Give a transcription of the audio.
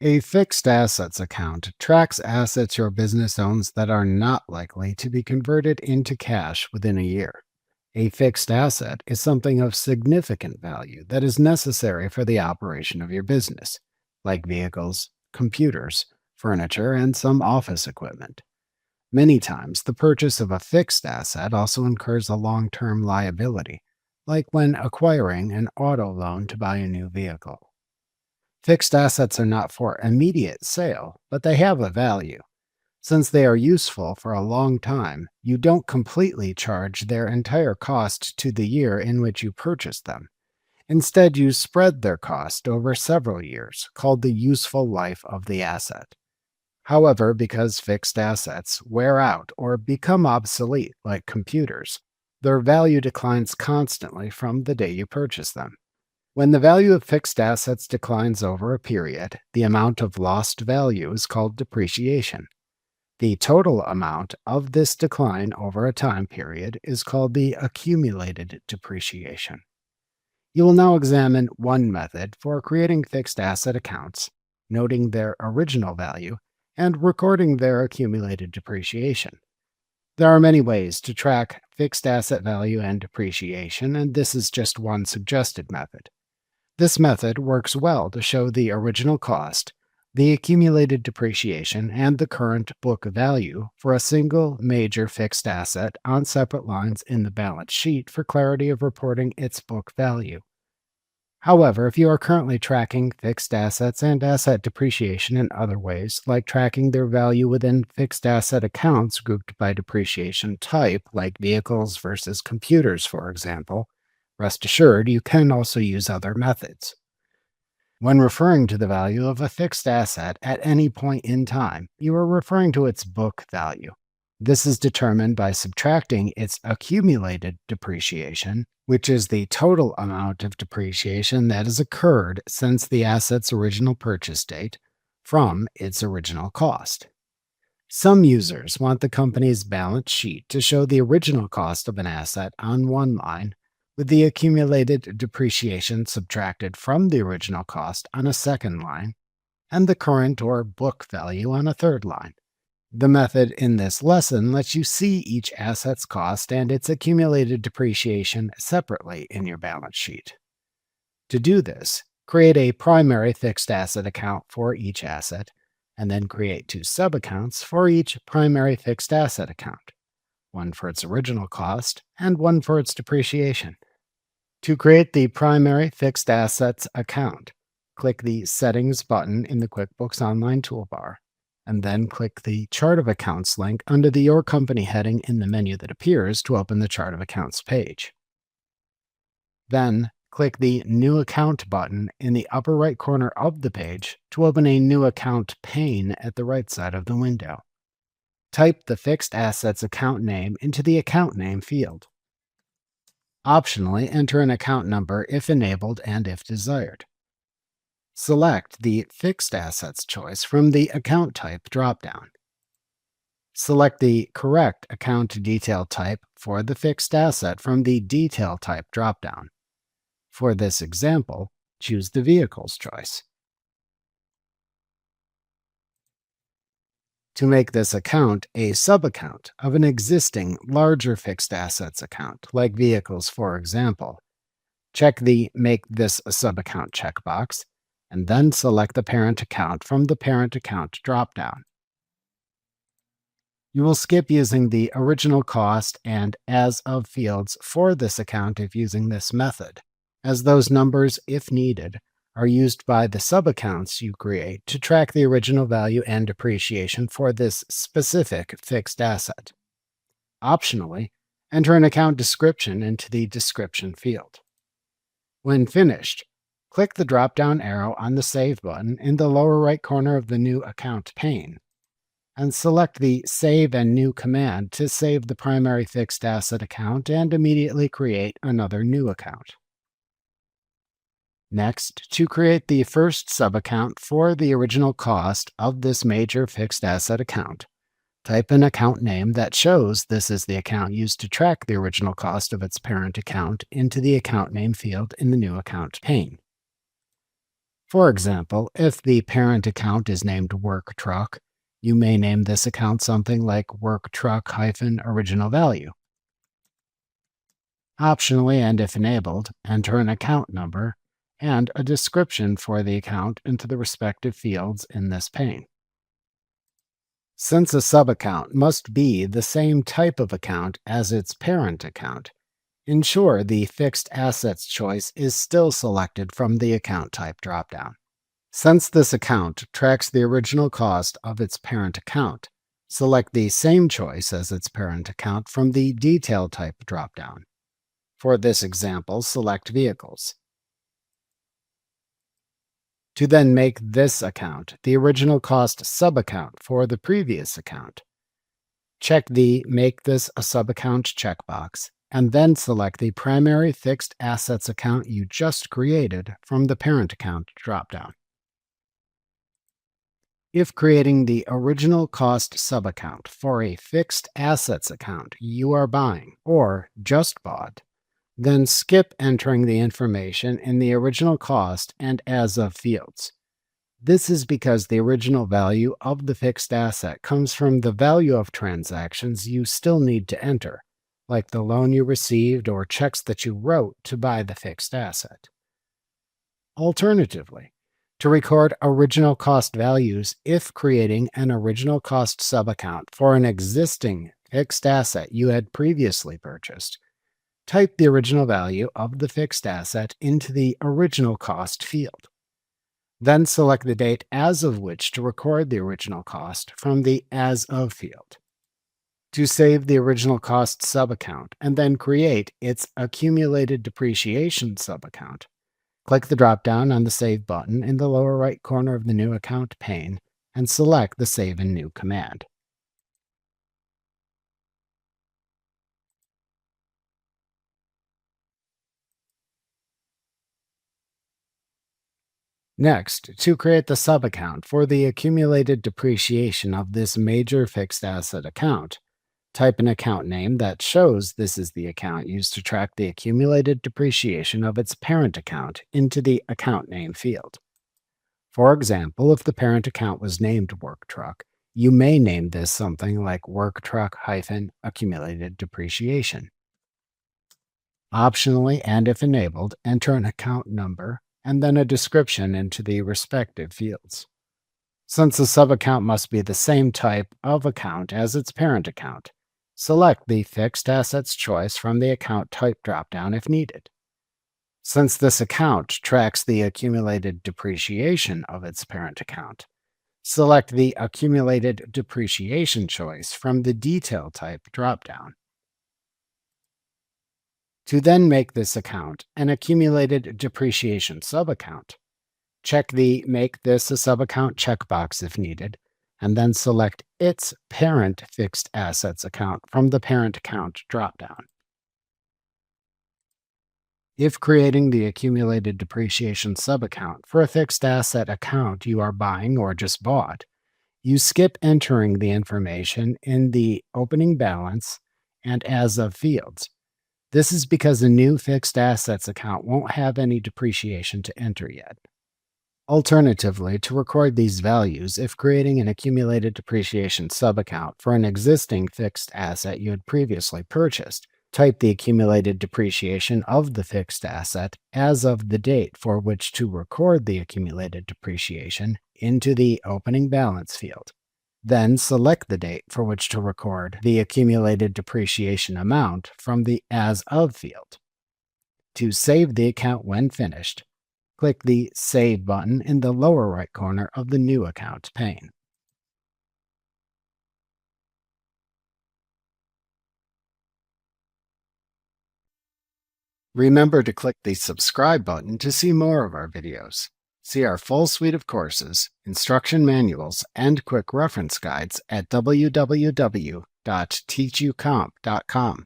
A fixed assets account tracks assets your business owns that are not likely to be converted into cash within a year. A fixed asset is something of significant value that is necessary for the operation of your business, like vehicles, computers, furniture, and some office equipment. Many times, the purchase of a fixed asset also incurs a long term liability, like when acquiring an auto loan to buy a new vehicle. Fixed assets are not for immediate sale, but they have a value. Since they are useful for a long time, you don't completely charge their entire cost to the year in which you purchased them. Instead, you spread their cost over several years, called the useful life of the asset. However, because fixed assets wear out or become obsolete like computers, their value declines constantly from the day you purchase them. When the value of fixed assets declines over a period, the amount of lost value is called depreciation. The total amount of this decline over a time period is called the accumulated depreciation. You will now examine one method for creating fixed asset accounts, noting their original value and recording their accumulated depreciation. There are many ways to track fixed asset value and depreciation, and this is just one suggested method. This method works well to show the original cost, the accumulated depreciation, and the current book value for a single major fixed asset on separate lines in the balance sheet for clarity of reporting its book value. However, if you are currently tracking fixed assets and asset depreciation in other ways, like tracking their value within fixed asset accounts grouped by depreciation type, like vehicles versus computers, for example, rest assured you can also use other methods. When referring to the value of a fixed asset at any point in time, you are referring to its book value. This is determined by subtracting its accumulated depreciation, which is the total amount of depreciation that has occurred since the asset's original purchase date, from its original cost. Some users want the company's balance sheet to show the original cost of an asset on one line, with the accumulated depreciation subtracted from the original cost on a second line, and the current or book value on a third line. The method in this lesson lets you see each asset's cost and its accumulated depreciation separately in your balance sheet. To do this, create a primary fixed asset account for each asset, and then create two sub-accounts for each primary fixed asset account, one for its original cost and one for its depreciation. To create the primary fixed assets account, click the Settings button in the QuickBooks Online toolbar, and then click the Chart of Accounts link under the Your Company heading in the menu that appears to open the Chart of Accounts page. Then, click the New Account button in the upper right corner of the page to open a New Account pane at the right side of the window. Type the fixed assets account name into the Account Name field. Optionally, enter an account number if enabled and if desired. Select the Fixed Assets choice from the Account Type dropdown. Select the correct account detail type for the fixed asset from the Detail Type dropdown. For this example, choose the Vehicles choice. To make this account a sub-account of an existing larger fixed assets account, like vehicles for example, check the Make This a Sub-Account checkbox, and then select the parent account from the Parent Account dropdown. You will skip using the original cost and as of fields for this account if using this method, as those numbers, if needed, are used by the sub-accounts you create to track the original value and depreciation for this specific fixed asset. Optionally, enter an account description into the Description field. When finished, click the drop-down arrow on the Save button in the lower right corner of the New Account pane, and select the Save and New command to save the primary fixed asset account and immediately create another new account. Next, to create the first sub-account for the original cost of this major fixed asset account, type an account name that shows this is the account used to track the original cost of its parent account into the Account Name field in the New Account pane. For example, if the parent account is named Work Truck, you may name this account something like Work Truck-Original Value. Optionally, and if enabled, enter an account number and a description for the account into the respective fields in this pane. Since a subaccount must be the same type of account as its parent account, ensure the Fixed Assets choice is still selected from the Account Type dropdown. Since this account tracks the original cost of its parent account, select the same choice as its parent account from the Detail Type dropdown. For this example, select Vehicles. To then make this account the original cost subaccount for the previous account, check the Make This a Subaccount checkbox, and then select the primary fixed assets account you just created from the parent account dropdown. If creating the original cost subaccount for a fixed assets account you are buying or just bought, then skip entering the information in the original cost and as of fields. This is because the original value of the fixed asset comes from the value of transactions you still need to enter, like the loan you received or checks that you wrote to buy the fixed asset. Alternatively, to record original cost values if creating an original cost subaccount for an existing fixed asset you had previously purchased, type the original value of the fixed asset into the original cost field. Then select the date as of which to record the original cost from the As of field. To save the original cost subaccount and then create its accumulated depreciation subaccount, click the drop-down on the Save button in the lower right corner of the New Account pane and select the Save in New command. Next, to create the subaccount for the accumulated depreciation of this major fixed asset account, type an account name that shows this is the account used to track the accumulated depreciation of its parent account into the Account Name field. For example, if the parent account was named Work Truck, you may name this something like Work Truck-Accumulated Depreciation. Optionally, and if enabled, enter an account number and then a description into the respective fields. Since the subaccount must be the same type of account as its parent account, select the Fixed Assets choice from the Account Type dropdown if needed. Since this account tracks the accumulated depreciation of its parent account, select the Accumulated Depreciation choice from the Detail Type dropdown. To then make this account an accumulated depreciation subaccount, check the Make This a Subaccount checkbox if needed, and then select its parent fixed assets account from the Parent Account dropdown. If creating the accumulated depreciation subaccount for a fixed asset account you are buying or just bought, you skip entering the information in the Opening Balance and As of fields. This is because the new fixed assets account won't have any depreciation to enter yet. Alternatively, to record these values, if creating an accumulated depreciation subaccount for an existing fixed asset you had previously purchased, type the accumulated depreciation of the fixed asset as of the date for which to record the accumulated depreciation into the Opening Balance field. Then select the date for which to record the accumulated depreciation amount from the As of field. To save the account when finished, click the Save button in the lower right corner of the New Account pane. Remember to click the subscribe button to see more of our videos. See our full suite of courses, instruction manuals, and quick reference guides at www.teachucomp.com.